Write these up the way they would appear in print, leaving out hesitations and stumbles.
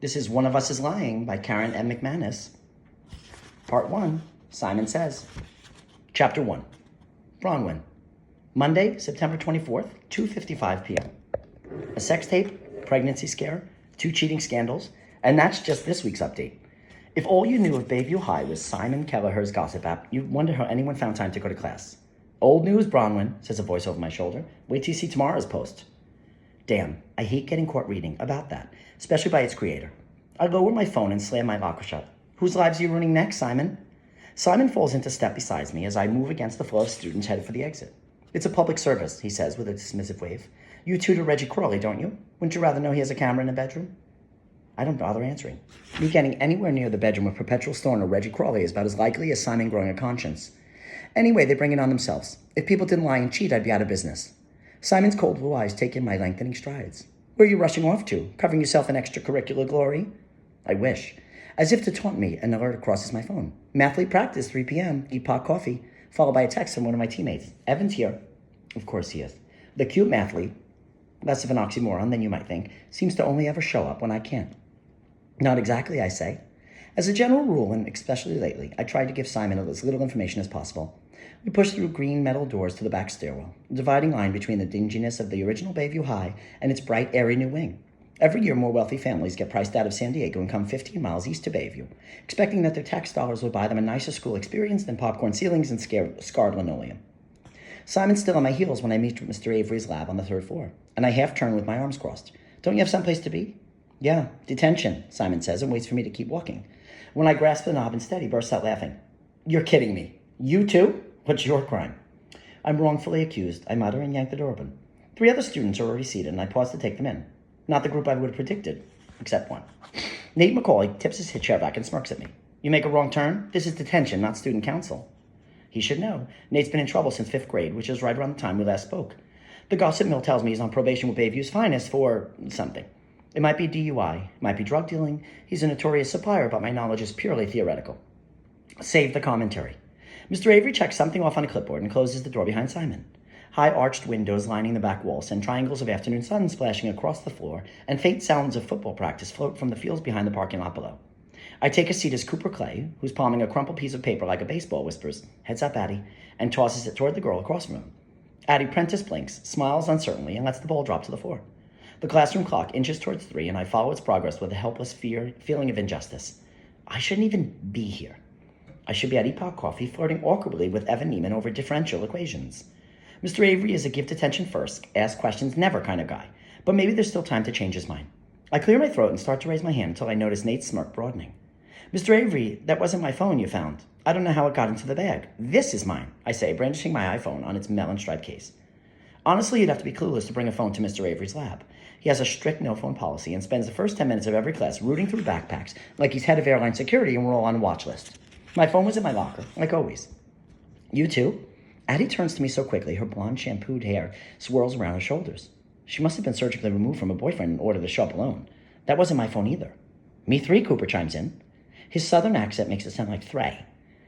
This is One of Us is Lying by Karen M. McManus. Part 1, Simon Says. Chapter 1, Bronwyn. Monday, September 24th, 2:55 p.m. A sex tape, pregnancy scare, 2 cheating scandals, and that's just this week's update. If all you knew of Bayview High was Simon Kelleher's gossip app, you'd wonder how anyone found time to go to class. Old news, Bronwyn, says a voice over my shoulder. Wait till you see tomorrow's post. Damn, I hate getting caught reading about that, especially by its creator. I lower my phone and slam my locker shut. Whose lives are you ruining next, Simon? Simon falls into step beside me as I move against the flow of students headed for the exit. It's a public service, he says with a dismissive wave. You tutor Reggie Crawley, don't you? Wouldn't you rather know he has a camera in the bedroom? I don't bother answering. Me getting anywhere near the bedroom of perpetual stoner Reggie Crawley is about as likely as Simon growing a conscience. Anyway, they bring it on themselves. If people didn't lie and cheat, I'd be out of business. Simon's cold blue eyes take in my lengthening strides. Where are you rushing off to? Covering yourself in extracurricular glory? I wish. As if to taunt me, an alert crosses my phone. Mathlete practice, 3 p.m., eat pot coffee, followed by a text from one of my teammates. Evan's here. Of course he is. The cute mathlete, less of an oxymoron than you might think, seems to only ever show up when I can't. Not exactly, I say. As a general rule, and especially lately, I tried to give Simon as little information as possible. We pushed through green metal doors to the back stairwell, a dividing line between the dinginess of the original Bayview High and its bright, airy new wing. Every year, more wealthy families get priced out of San Diego and come 15 miles east to Bayview, expecting that their tax dollars will buy them a nicer school experience than popcorn ceilings and scarred linoleum. Simon's still on my heels when I meet Mr. Avery's lab on the 3rd floor, and I half turn with my arms crossed. Don't you have someplace to be? Yeah, detention, Simon says, and waits for me to keep walking. When I grasp the knob instead, he bursts out laughing. You're kidding me. You too? What's your crime? I'm wrongfully accused, I mutter and yank the door open. 3 other students are already seated, and I pause to take them in. Not the group I would have predicted, except one. Nate McCauley tips his chair back and smirks at me. You make a wrong turn? This is detention, not student council. He should know. Nate's been in trouble since 5th grade, which is right around the time we last spoke. The gossip mill tells me he's on probation with Bayview's finest for something. It might be DUI, it might be drug dealing. He's a notorious supplier, but my knowledge is purely theoretical. Save the commentary. Mr. Avery checks something off on a clipboard and closes the door behind Simon. High arched windows lining the back wall send triangles of afternoon sun splashing across the floor, and faint sounds of football practice float from the fields behind the parking lot below. I take a seat as Cooper Clay, who's palming a crumpled piece of paper like a baseball, whispers, "Heads up, Addie," and tosses it toward the girl across from him. Addie Prentice blinks, smiles uncertainly, and lets the ball drop to the floor. The classroom clock inches towards 3, and I follow its progress with a helpless feeling of injustice. I shouldn't even be here. I should be at Epoch Coffee flirting awkwardly with Evan Neiman over differential equations. Mr. Avery is a give attention first, ask questions never kind of guy, but maybe there's still time to change his mind. I clear my throat and start to raise my hand until I notice Nate's smirk broadening. Mr. Avery, that wasn't my phone you found. I don't know how it got into the bag. This is mine, I say, brandishing my iPhone on its melon-striped case. Honestly, you'd have to be clueless to bring a phone to Mr. Avery's lab. He has a strict no-phone policy and spends the first 10 minutes of every class rooting through backpacks like he's head of airline security and we're all on a watch list. My phone was in my locker, like always. You too? Addie turns to me so quickly, her blonde shampooed hair swirls around her shoulders. She must have been surgically removed from a boyfriend in order to show up alone. That wasn't my phone either. Me 3, Cooper chimes in. His southern accent makes it sound like Thray.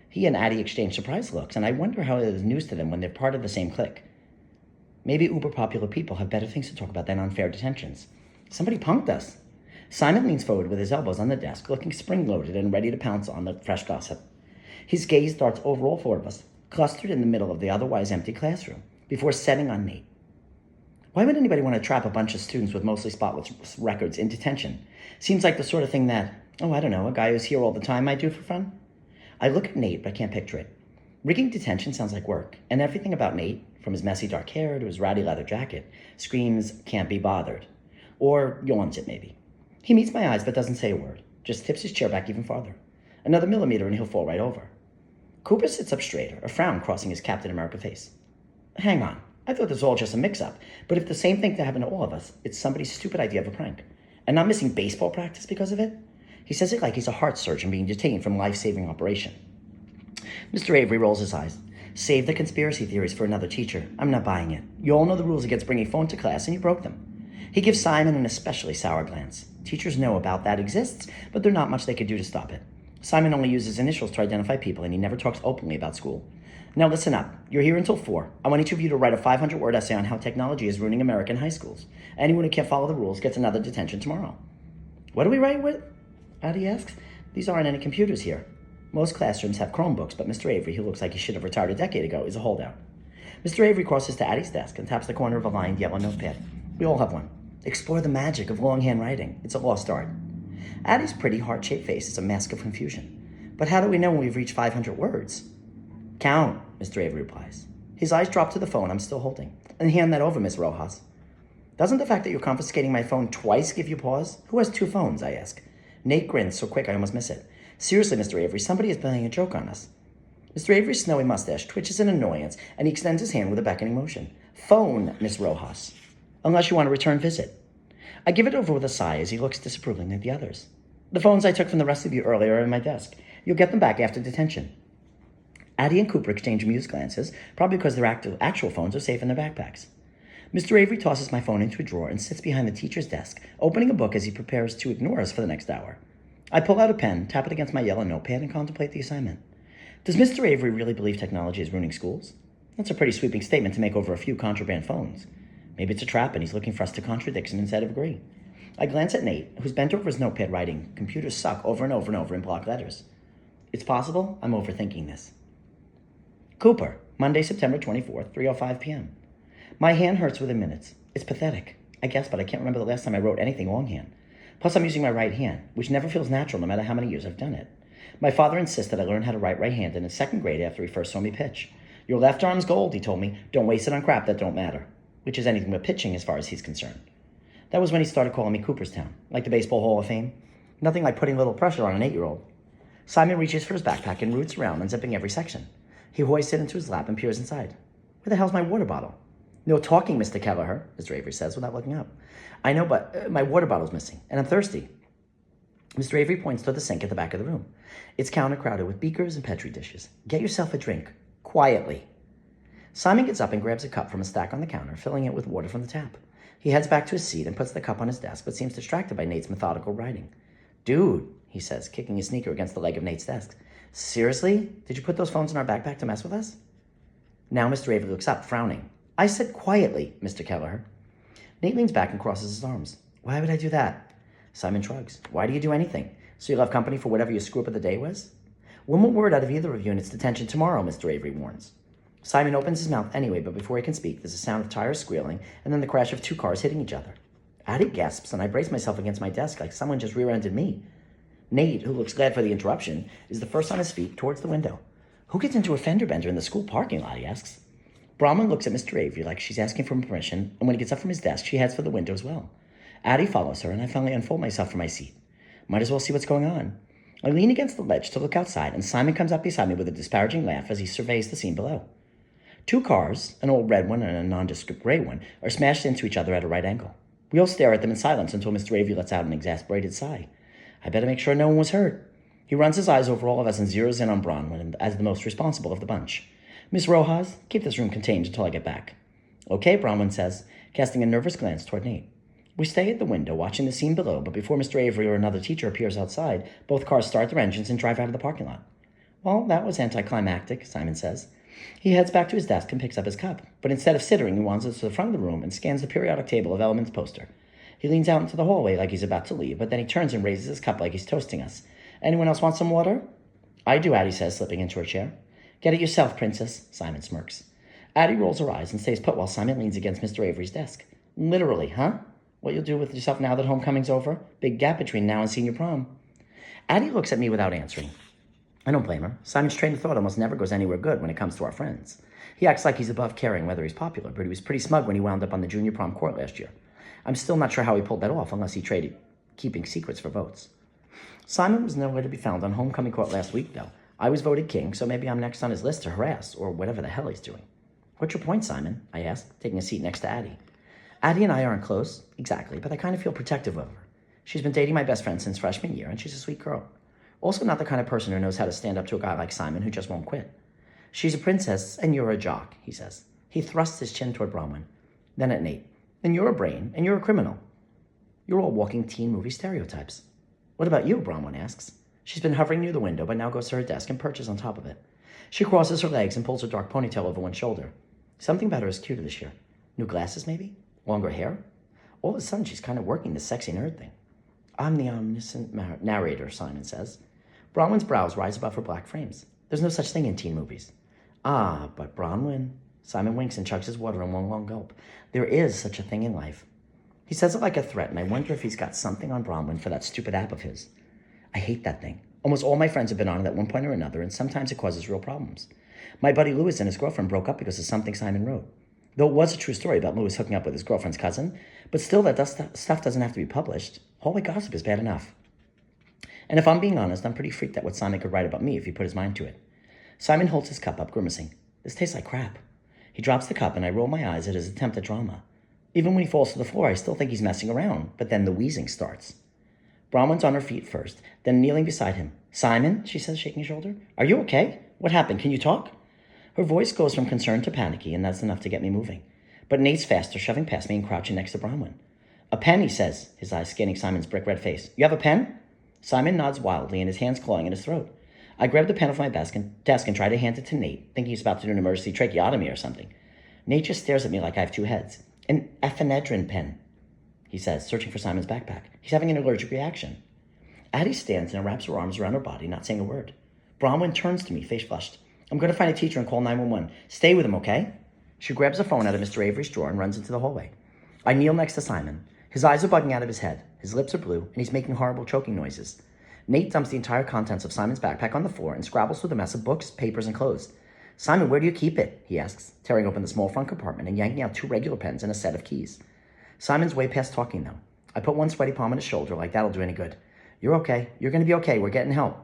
He and Addie exchange surprised looks, and I wonder how it is news to them when they're part of the same clique. Maybe uber-popular people have better things to talk about than unfair detentions. Somebody punked us. Simon leans forward with his elbows on the desk, looking spring-loaded and ready to pounce on the fresh gossip. His gaze darts over all 4 of us, clustered in the middle of the otherwise empty classroom, before setting on Nate. Why would anybody want to trap a bunch of students with mostly spotless records in detention? Seems like the sort of thing that, I don't know, a guy who's here all the time might do for fun. I look at Nate, but I can't picture it. Rigging detention sounds like work, and everything about Nate, from his messy dark hair to his ratty leather jacket, screams, can't be bothered. Or yawns it, maybe. He meets my eyes but doesn't say a word, just tips his chair back even farther. Another millimeter and he'll fall right over. Cooper sits up straighter, a frown crossing his Captain America face. Hang on, I thought this was all just a mix-up, but if the same thing to happen to all of us, it's somebody's stupid idea of a prank. And not missing baseball practice because of it? He says it like he's a heart surgeon being detained from a life-saving operation. Mr. Avery rolls his eyes. Save the conspiracy theories for another teacher. I'm not buying it. You all know the rules against bringing phone to class, and you broke them. He gives Simon an especially sour glance. Teachers know about that exists, but there's not much they could do to stop it. Simon only uses initials to identify people, and he never talks openly about school. Now listen up. You're here until 4. I want each of you to write a 500-word essay on how technology is ruining American high schools. Anyone who can't follow the rules gets another detention tomorrow. What do we write with? Addie asks. These aren't any computers here. Most classrooms have Chromebooks, but Mr. Avery, who looks like he should have retired a decade ago, is a holdout. Mr. Avery crosses to Addie's desk and taps the corner of a lined yellow notepad. We all have one. Explore the magic of longhand writing. It's a lost art. Addie's pretty heart-shaped face is a mask of confusion. But how do we know when we've reached 500 words? Count, Mr. Avery replies. His eyes drop to the phone I'm still holding. And hand that over, Miss Rojas. Doesn't the fact that you're confiscating my phone twice give you pause? Who has 2 phones, I ask. Nate grins so quick I almost miss it. Seriously, Mr. Avery, somebody is playing a joke on us. Mr. Avery's snowy mustache twitches in annoyance, and he extends his hand with a beckoning motion. Phone, Miss Rojas. Unless you want a return visit. I give it over with a sigh as he looks disapprovingly at the others. The phones I took from the rest of you earlier are in my desk. You'll get them back after detention. Addie and Cooper exchange amused glances, probably because their actual phones are safe in their backpacks. Mr. Avery tosses my phone into a drawer and sits behind the teacher's desk, opening a book as he prepares to ignore us for the next hour. I pull out a pen, tap it against my yellow notepad, and contemplate the assignment. Does Mr. Avery really believe technology is ruining schools? That's a pretty sweeping statement to make over a few contraband phones. Maybe it's a trap and he's looking for us to contradict him instead of agree. I glance at Nate, who's bent over his notepad writing, "Computers suck," over and over and over in block letters. It's possible I'm overthinking this. Cooper, Monday, September 24th, 3:05 p.m. My hand hurts within minutes. It's pathetic, I guess, but I can't remember the last time I wrote anything longhand. Plus, I'm using my right hand, which never feels natural no matter how many years I've done it. My father insists that I learn how to write right-handed in 2nd grade after he first saw me pitch. Your left arm's gold, he told me. Don't waste it on crap that don't matter. Which is anything but pitching as far as he's concerned. That was when he started calling me Cooperstown, like the Baseball Hall of Fame. Nothing like putting a little pressure on an 8-year-old. Simon reaches for his backpack and roots around, unzipping every section. He hoists it into his lap and peers inside. Where the hell's my water bottle? No talking, Mr. Kelleher, Mr. Avery says without looking up. I know, but my water bottle's missing, and I'm thirsty. Mr. Avery points to the sink at the back of the room. It's counter-crowded with beakers and Petri dishes. Get yourself a drink. Quietly. Simon gets up and grabs a cup from a stack on the counter, filling it with water from the tap. He heads back to his seat and puts the cup on his desk, but seems distracted by Nate's methodical writing. Dude, he says, kicking his sneaker against the leg of Nate's desk. Seriously? Did you put those phones in our backpack to mess with us? Now Mr. Avery looks up, frowning. I said quietly, Mr. Kelleher. Nate leans back and crosses his arms. Why would I do that? Simon shrugs. Why do you do anything? So you'll have company for whatever your screw up of the day was? One more word out of either of you and it's detention tomorrow, Mr. Avery warns. Simon opens his mouth anyway, but before he can speak, there's a sound of tires squealing and then the crash of 2 cars hitting each other. Addie gasps and I brace myself against my desk like someone just rear-ended me. Nate, who looks glad for the interruption, is the first on his feet towards the window. Who gets into a fender bender in the school parking lot, he asks. Brahman looks at Mr. Avery like she's asking for permission, and when he gets up from his desk, she heads for the window as well. Addie follows her, and I finally unfold myself from my seat. Might as well see what's going on. I lean against the ledge to look outside, and Simon comes up beside me with a disparaging laugh as he surveys the scene below. 2 cars, an old red one and a nondescript gray one, are smashed into each other at a right angle. We all stare at them in silence until Mr. Avery lets out an exasperated sigh. I better make sure no one was hurt. He runs his eyes over all of us and zeroes in on Bronwyn as the most responsible of the bunch. Miss Rojas, keep this room contained until I get back. Okay, Bronwyn says, casting a nervous glance toward Nate. We stay at the window, watching the scene below, but before Mr. Avery or another teacher appears outside, both cars start their engines and drive out of the parking lot. Well, that was anticlimactic, Simon says. He heads back to his desk and picks up his cup, but instead of sitting, he wanders to the front of the room and scans the periodic table of elements poster. He leans out into the hallway like he's about to leave, but then he turns and raises his cup like he's toasting us. Anyone else want some water? I do, Addie says, slipping into her chair. Get it yourself, princess, Simon smirks. Addie rolls her eyes and stays put while Simon leans against Mr. Avery's desk. Literally, huh? What you'll do with yourself now that homecoming's over? Big gap between now and senior prom. Addie looks at me without answering. I don't blame her. Simon's train of thought almost never goes anywhere good when it comes to our friends. He acts like he's above caring whether he's popular, but he was pretty smug when he wound up on the junior prom court last year. I'm still not sure how he pulled that off unless he traded keeping secrets for votes. Simon was nowhere to be found on homecoming court last week, though. I was voted king, so maybe I'm next on his list to harass, or whatever the hell he's doing. What's your point, Simon? I asked, taking a seat next to Addie. Addie and I aren't close, exactly, but I kind of feel protective of her. She's been dating my best friend since freshman year, and she's a sweet girl. Also not the kind of person who knows how to stand up to a guy like Simon who just won't quit. She's a princess, and you're a jock, he says. He thrusts his chin toward Bronwyn, then at Nate. And you're a brain, and you're a criminal. You're all walking teen movie stereotypes. What about you, Bronwyn asks. She's been hovering near the window, but now goes to her desk and perches on top of it. She crosses her legs and pulls her dark ponytail over one shoulder. Something about her is cuter this year. New glasses, maybe? Longer hair? All of a sudden, she's kind of working this sexy nerd thing. I'm the omniscient narrator, Simon says. Bronwyn's brows rise above her black frames. There's no such thing in teen movies. Ah, but Bronwyn. Simon winks and chugs his water in one long gulp. There is such a thing in life. He says it like a threat, and I wonder if he's got something on Bronwyn for that stupid app of his. I hate that thing. Almost all my friends have been on it at one point or another, and sometimes it causes real problems. My buddy Lewis and his girlfriend broke up because of something Simon wrote. Though it was a true story about Lewis hooking up with his girlfriend's cousin, but still that stuff doesn't have to be published. Hallway gossip is bad enough. And if I'm being honest, I'm pretty freaked at what Simon could write about me if he put his mind to it. Simon holds his cup up, grimacing. This tastes like crap. He drops the cup, and I roll my eyes at his attempt at drama. Even when he falls to the floor, I still think he's messing around, but then the wheezing starts. Bronwyn's on her feet first, then kneeling beside him. Simon, she says, shaking his shoulder. Are you okay? What happened? Can you talk? Her voice goes from concerned to panicky, and that's enough to get me moving. But Nate's faster, shoving past me and crouching next to Bronwyn. A pen, he says, his eyes scanning Simon's brick-red face. You have a pen? Simon nods wildly, and his hands clawing at his throat. I grab the pen off my desk and try to hand it to Nate, thinking he's about to do an emergency tracheotomy or something. Nate just stares at me like I have two heads. An epinephrine pen, he says, searching for Simon's backpack. He's having an allergic reaction. Addie stands and wraps her arms around her body, not saying a word. Bronwyn turns to me, face flushed. I'm going to find a teacher and call 911. Stay with him, okay? She grabs a phone out of Mr. Avery's drawer and runs into the hallway. I kneel next to Simon. His eyes are bugging out of his head. His lips are blue, and he's making horrible choking noises. Nate dumps the entire contents of Simon's backpack on the floor and scrabbles through the mess of books, papers, and clothes. Simon, where do you keep it? He asks, tearing open the small front compartment and yanking out 2 regular pens and a set of keys. Simon's way past talking, though. I put one sweaty palm on his shoulder, like that'll do any good. You're okay. You're going to be okay. We're getting help.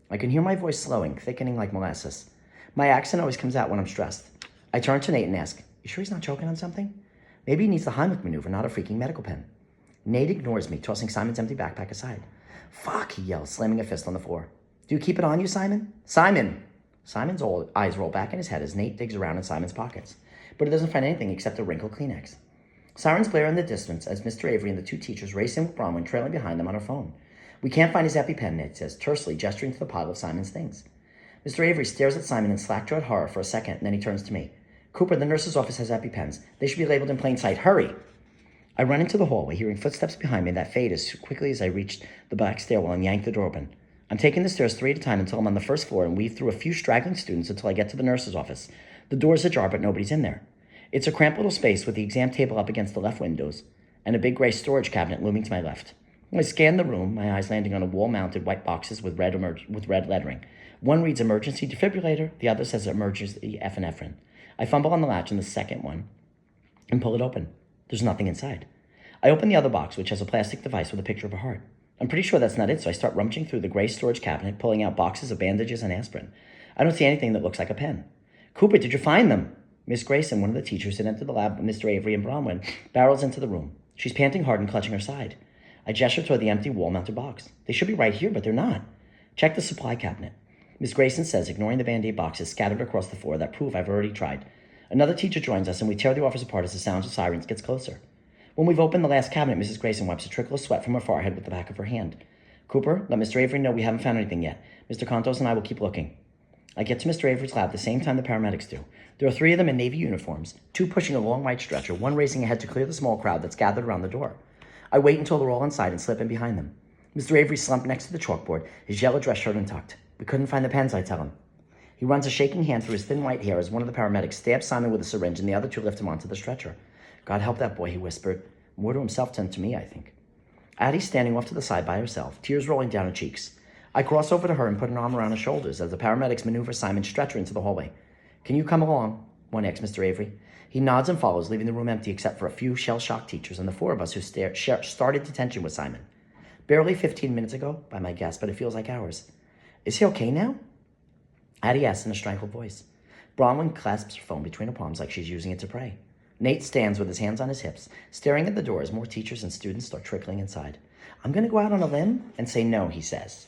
I can hear my voice slowing, thickening like molasses. My accent always comes out when I'm stressed. I turn to Nate and ask, you sure he's not choking on something? Maybe he needs the Heimlich maneuver, not a freaking medical pen. Nate ignores me, tossing Simon's empty backpack aside. Fuck, he yells, slamming a fist on the floor. Do you keep it on you, Simon? Simon! Simon's eyes roll back in his head as Nate digs around in Simon's pockets, but he doesn't find anything except a wrinkled Kleenex. Sirens blare in the distance as Mr. Avery and the 2 teachers race in with Bronwyn trailing behind them on her phone. We can't find his EpiPen, Nate says, tersely gesturing to the pile of Simon's things. Mr. Avery stares at Simon in slack-jawed horror for a second, and then he turns to me. Cooper, the nurse's office has EpiPens. They should be labeled in plain sight. Hurry! I run into the hallway, hearing footsteps behind me that fade as quickly as I reach the back stairwell and yank the door open. I'm taking the stairs 3 at a time until I'm on the first floor and weave through a few straggling students until I get to the nurse's office. The door's ajar, but nobody's in there. It's a cramped little space with the exam table up against the left windows and a big gray storage cabinet looming to my left. I scan the room, my eyes landing on wall-mounted white boxes with red lettering. One reads emergency defibrillator, the other says emergency epinephrine. I fumble on the latch in the second one and pull it open. There's nothing inside. I open the other box, which has a plastic device with a picture of a heart. I'm pretty sure that's not it, so I start rummaging through the gray storage cabinet, pulling out boxes of bandages and aspirin. I don't see anything that looks like a pen. Cooper, did you find them? Miss Grayson, one of the teachers who had entered the lab with Mr. Avery and Bronwyn, barrels into the room. She's panting hard and clutching her side. I gesture toward the empty wall-mounted box. They should be right here, but they're not. Check the supply cabinet. Miss Grayson says, ignoring the Band-Aid boxes scattered across the floor that prove I've already tried. Another teacher joins us, and we tear the office apart as the sounds of sirens gets closer. When we've opened the last cabinet, Mrs. Grayson wipes a trickle of sweat from her forehead with the back of her hand. Cooper, let Mr. Avery know we haven't found anything yet. Mr. Contos and I will keep looking. I get to Mr. Avery's lab the same time the paramedics do. There are 3 of them in Navy uniforms, 2 pushing a long white stretcher, 1 racing ahead to clear the small crowd that's gathered around the door. I wait until they're all inside and slip in behind them. Mr. Avery slumped next to the chalkboard, his yellow dress shirt untucked. We couldn't find the pens, I tell him. He runs a shaking hand through his thin white hair as one of the paramedics stabs Simon with a syringe and the other 2 lift him onto the stretcher. God help that boy, he whispered. More to himself than to me, I think. Addie's standing off to the side by herself, tears rolling down her cheeks. I cross over to her and put an arm around her shoulders as the paramedics maneuver Simon's stretcher into the hallway. Can you come along? One asks Mr. Avery. He nods and follows, leaving the room empty except for a few shell-shocked teachers and the 4 of us who started detention with Simon. Barely 15 minutes ago, by my guess, but it feels like hours. Is he okay now? Addie asks in a strangled voice. Bronwyn clasps her phone between her palms like she's using it to pray. Nate stands with his hands on his hips, staring at the door as more teachers and students start trickling inside. I'm going to go out on a limb and say no, he says.